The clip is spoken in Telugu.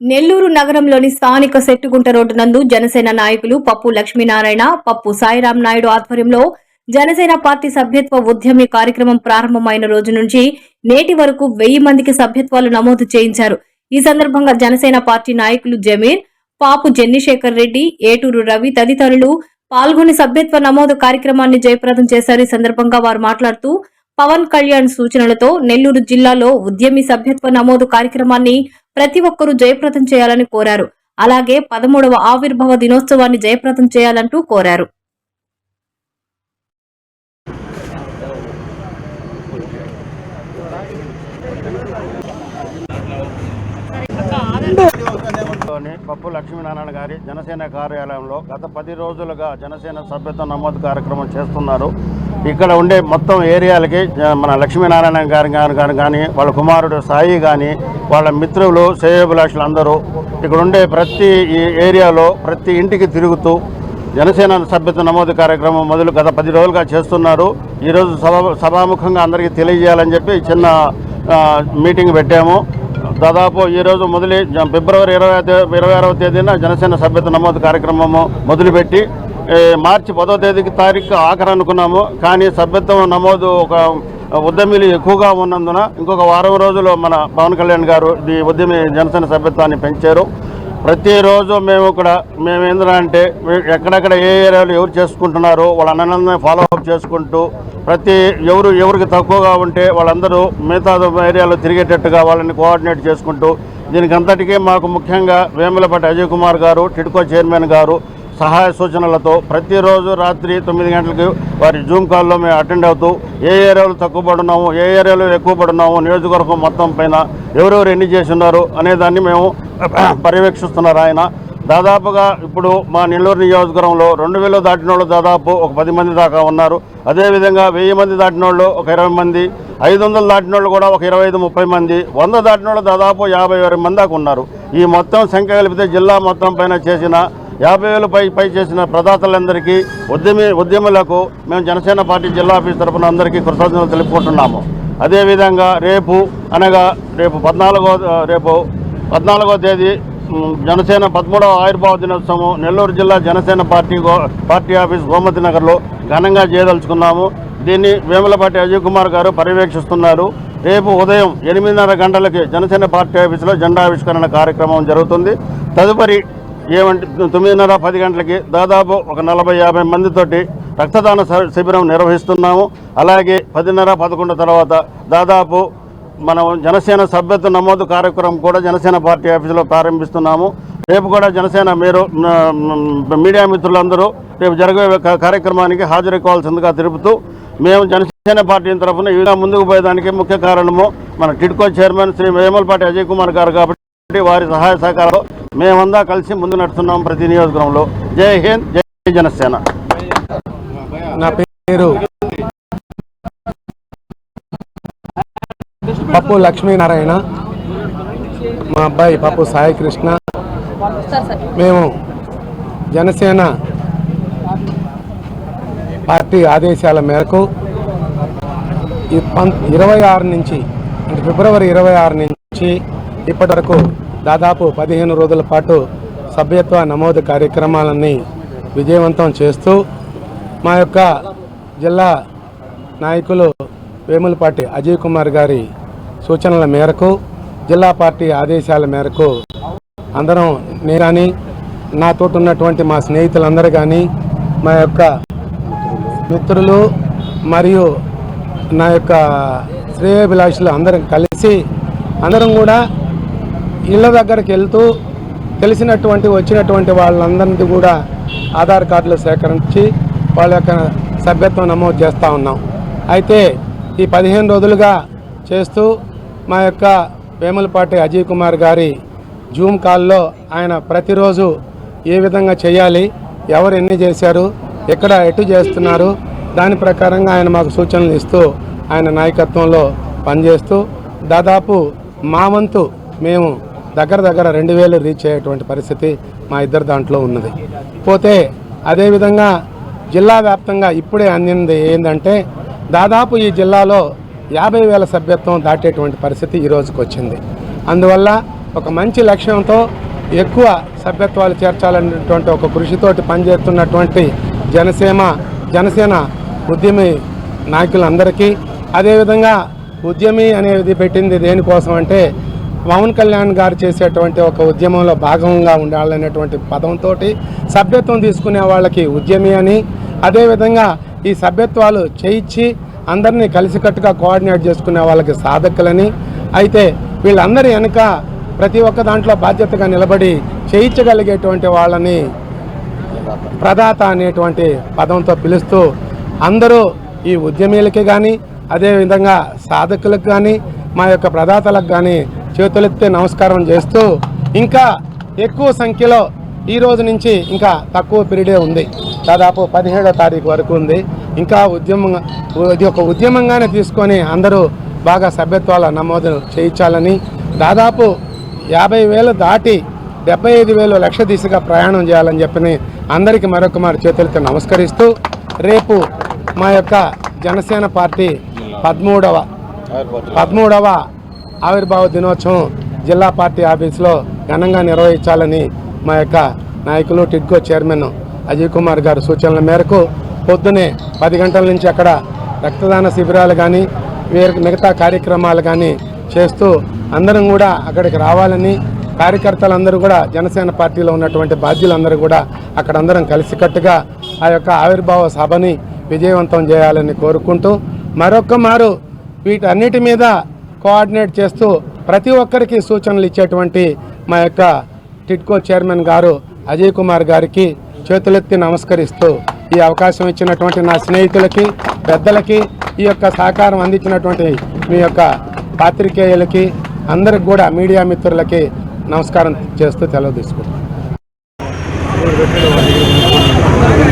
నెల్లూరు నగరంలోని స్థానిక సెట్టుగుంట రోడ్డు నందు జనసేన నాయకులు పప్పు లక్ష్మీనారాయణ, పప్పు సాయిరాం నాయుడు ఆధ్వర్యంలో జనసేన పార్టీ సభ్యత్వ ఉద్యమి కార్యక్రమం ప్రారంభమైన రోజు నుంచి నేటి వరకు 1000 మందికి సభ్యత్వాలు నమోదు చేయించారు. ఈ సందర్భంగా జనసేన పార్టీ నాయకులు జమీర్, పాపు జెన్నిశేఖర్ రెడ్డి, ఏటూరు రవి తదితరులు పాల్గొని సభ్యత్వ నమోదు కార్యక్రమాన్ని జయప్రదం చేశారు. ఈ సందర్భంగా వారు మాట్లాడుతూ పవన్ కళ్యాణ్ సూచనలతో నెల్లూరు జిల్లాలో ఉద్యమి సభ్యత్వ నమోదు కార్యక్రమాన్ని ప్రతి ఒక్కరూ జయప్రదం చేయాలని కోరారు. అలాగే 13వ ఆవిర్భావ దినోత్సవాన్ని జయప్రదం చేయాలంటూ కోరారు. పప్పు లక్ష్మీనారాయణ గారి జనసేన కార్యాలయంలో గత 10 రోజులుగా జనసేన సభ్యత్వ నమోదు కార్యక్రమం చేస్తున్నారు. ఇక్కడ ఉండే మొత్తం ఏరియాలకి మన లక్ష్మీనారాయణ గారు కానీ వాళ్ళ కుమారుడు సాయి కానీ వాళ్ళ మిత్రులు శ్రేయోభిలాషులు అందరూ ఇక్కడ ఉండే ప్రతి ఏరియాలో ప్రతి ఇంటికి తిరుగుతూ జనసేన సభ్యత్వ నమోదు కార్యక్రమం గత 10 రోజులుగా చేస్తున్నారు. ఈరోజు సభాముఖంగా అందరికీ తెలియజేయాలని చెప్పి చిన్న మీటింగ్ పెట్టాము. దాదాపు ఈరోజు ఫిబ్రవరి 26వ తేదీన జనసేన సభ్యత్వ నమోదు కార్యక్రమము మొదలుపెట్టి మార్చి 10వ తారీఖు ఆఖరు అనుకున్నాము. కానీ సభ్యత్వం నమోదు ఒక ఉద్యమీలు ఎక్కువగా ఉన్నందున ఇంకొక వారం రోజులు మన పవన్ కళ్యాణ్ గారు ఈ ఉద్యమి జనసేన సభ్యత్వాన్ని పెంచారు. ప్రతిరోజు మేము ఏంటంటే ఎక్కడెక్కడ ఏ ఏరియాలో ఎవరు చేసుకుంటున్నారో వాళ్ళ అన్నలందరినీ ఫాలో అప్ చేసుకుంటూ ఎవరికి తక్కువగా ఉంటే వాళ్ళందరూ మిగతా ఏరియాలో తిరిగేటట్టుగా వాళ్ళని కోఆర్డినేట్ చేసుకుంటూ దీనికి అంతటికీ మాకు ముఖ్యంగా వేములపాటి అజయ్ కుమార్ గారు టిడ్కో చైర్మన్ గారు సహాయ సూచనలతో ప్రతిరోజు రాత్రి 9 గంటలకు వారి జూమ్ కాల్లో మేము అటెండ్ అవుతూ ఏ ఏరియాలో తక్కువ పడున్నాము, ఏ ఏరియాలో ఎక్కువ పడున్నాము, నియోజకవర్గం మొత్తం పైన ఎవరెవరు ఎన్ని చేస్తున్నారు అనేదాన్ని మేము పర్యవేక్షిస్తున్నారు ఆయన. దాదాపుగా ఇప్పుడు మా నెల్లూరు నియోజకవర్గంలో 2000 దాటిన వాళ్ళు దాదాపు ఒక 10 మంది దాకా ఉన్నారు. అదేవిధంగా 1000 మంది దాటిన వాళ్ళు ఒక 20 మంది, 500 దాటిన వాళ్ళు కూడా ఒక 25-30 మంది, 100 దాటిన వాళ్ళు దాదాపు 50 మంది దాకా ఉన్నారు. ఈ మొత్తం సంఖ్య కలిపితే జిల్లా మొత్తం పైన చేసిన 50,000 పై చేసిన ప్రదాతలందరికీ ఉద్యములకు మేము జనసేన పార్టీ జిల్లా ఆఫీస్ తరఫున అందరికీ కృతజ్ఞతలు తెలుపుకుంటున్నాము. అదేవిధంగా రేపు 14వ తేదీ జనసేన 13వ ఆవిర్భావ దినోత్సవం నెల్లూరు జిల్లా జనసేన పార్టీ ఆఫీస్ గోమతి నగర్లో ఘనంగా చేయదలుచుకున్నాము. దీన్ని వేములపాటి అజయ్ కుమార్ గారు పర్యవేక్షిస్తున్నారు. రేపు ఉదయం 8:30 గంటలకి జనసేన పార్టీ ఆఫీసులో జెండా ఆవిష్కరణ కార్యక్రమం జరుగుతుంది. తదుపరి 9:30-10 గంటలకి దాదాపు ఒక 40-50 మందితోటి రక్తదాన శిబిరం నిర్వహిస్తున్నాము. అలాగే 10:30-11 తర్వాత దాదాపు మనం జనసేన సభ్యత్వ నమోదు కార్యక్రమం కూడా జనసేన పార్టీ ఆఫీసులో ప్రారంభిస్తున్నాము. రేపు కూడా జనసేన మీడియా మిత్రులందరూ రేపు జరిగే కార్యక్రమానికి హాజరు కావాల్సిందిగా తెలుపుతూ మేము జనసేన పార్టీ తరఫున ఈ విధంగా ముందుకు పోయేదానికి ముఖ్య కారణము మన టిడ్కో చైర్మన్ శ్రీ వేములపాటి అజయ్ కుమార్ గారు కాబట్టి వారి సహాయ సహకారాలు మేమంతా కలిసి ముందు నడుస్తున్నాం ప్రతి నియోజకవర్గంలో. జై హింద్, జై జనసేన. నా పేరు పప్పు లక్ష్మీనారాయణ, మా అబ్బాయి పప్పు సాయి కృష్ణ. మేము జనసేన పార్టీ ఆదేశాల మేరకు 26 నుంచి అంటే ఫిబ్రవరి 26 నుంచి ఇప్పటి వరకు దాదాపు 15 రోజుల పాటు సభ్యత్వ నమోదు కార్యక్రమాలన్నీ విజయవంతం చేస్తూ మా యొక్క జిల్లా నాయకులు వేములపాటి అజయ్ కుమార్ గారి సూచనల మేరకు జిల్లా పార్టీ ఆదేశాల మేరకు అందరం నేను కానీ నాతో ఉన్నటువంటి మా స్నేహితులందరూ కానీ మా యొక్క మిత్రులు మరియు నా యొక్క శ్రేయోభిలాషులు అందరం కలిసి అందరం కూడా ఇళ్ళ దగ్గరికి వెళ్తూ వచ్చినటువంటి వాళ్ళందరినీ కూడా ఆధార్ కార్డులు సేకరించి వాళ్ళ యొక్క సభ్యత్వం నమోదు చేస్తూ ఉన్నాం. అయితే ఈ 15 రోజులుగా చేస్తూ మా యొక్క వేములపాటి అజయ్ కుమార్ గారి జూమ్ కాల్లో ఆయన ప్రతిరోజు ఏ విధంగా చేయాలి, ఎవరు ఎన్ని చేశారు, ఎటు చేస్తున్నారు, దాని ప్రకారంగా ఆయన మాకు సూచనలు ఇస్తూ ఆయన నాయకత్వంలో పనిచేస్తూ దాదాపు మా వంతు మేము దగ్గర 2000 రీచ్ అయ్యేటువంటి పరిస్థితి మా ఇద్దరు దాంట్లో ఉన్నది. పోతే అదేవిధంగా జిల్లా వ్యాప్తంగా ఇప్పుడే అందింది ఏంటంటే దాదాపు ఈ జిల్లాలో 50,000 సభ్యత్వం దాటేటువంటి పరిస్థితి ఈ రోజుకి వచ్చింది. అందువల్ల ఒక మంచి లక్ష్యంతో ఎక్కువ సభ్యత్వాలు చేర్చాలనేటువంటి ఒక కృషితోటి పనిచేస్తున్నటువంటి జనసేన ఉద్యమి నాయకులందరికీ, అదేవిధంగా ఉద్యమి అనేది పెట్టింది దేనికోసం అంటే పవన్ కళ్యాణ్ గారు చేసేటువంటి ఒక ఉద్యమంలో భాగంగా ఉండాలనేటువంటి పదంతో సభ్యత్వం తీసుకునే వాళ్ళకి ఉద్యమి అని, అదేవిధంగా ఈ సభ్యత్వాలు చేయించి అందరినీ కలిసికట్టుగా కోఆర్డినేట్ చేసుకునే వాళ్ళకి సాధకులని, అయితే వీళ్ళందరి వెనుక ప్రతి ఒక్క దాంట్లో బాధ్యతగా నిలబడి చేయించగలిగేటువంటి వాళ్ళని ప్రదాత అనేటువంటి పదంతో పిలుస్తూ అందరూ ఈ ఉద్యమీలకి కానీ అదేవిధంగా సాధకులకు కానీ మా యొక్క ప్రదాతలకు కానీ చేతులెత్తి నమస్కారం చేస్తూ, ఇంకా ఎక్కువ సంఖ్యలో ఈ రోజు నుంచి ఇంకా తక్కువ పీరియడే ఉంది, దాదాపు 17వ తారీఖు వరకు ఉంది. ఇంకా ఇది ఒక ఉద్యమంగానే తీసుకొని అందరూ బాగా సభ్యత్వాల నమోదు చేయించాలని, దాదాపు 50,000 దాటి 75,000 లక్ష దిశగా ప్రయాణం చేయాలని చెప్పని అందరికీ మరొకమారు చేతులతో నమస్కరిస్తూ, రేపు మా యొక్క జనసేన పార్టీ 13వ ఆవిర్భావ దినోత్సవం జిల్లా పార్టీ ఆఫీసులో ఘనంగా నిర్వహించాలని మా యొక్క నాయకులు టిడ్కో చైర్మన్ అజయ్ కుమార్ గారి సూచనల మేరకు పొద్దునే 10 గంటల నుంచి అక్కడ రక్తదాన శిబిరాలు కానీ మిగతా కార్యక్రమాలు కానీ చేస్తూ అందరం కూడా అక్కడికి రావాలని, కార్యకర్తలందరూ కూడా జనసేన పార్టీలో ఉన్నటువంటి బాధ్యులందరూ కూడా అక్కడ అందరం కలిసికట్టుగా ఆ యొక్క ఆవిర్భావ సభని విజయవంతం చేయాలని కోరుకుంటూ, మరొక్క మారు వీటన్నిటి మీద కోఆర్డినేట్ చేస్తూ ప్రతి ఒక్కరికి సూచనలు ఇచ్చేటువంటి మా యొక్క టిడ్కో చైర్మన్ గారు అజయ్ కుమార్ గారికి చేతులెత్తి నమస్కరిస్తూ, ఈ అవకాశం ఇచ్చినటువంటి నా స్నేహితులకి, పెద్దలకి, ఈ యొక్క సహకారం అందించినటువంటి మీ యొక్క పాత్రికేయులకి అందరికి కూడా మీడియా మిత్రులకి నమస్కారం చేస్తూ సెలవు తీసుకుంటాను.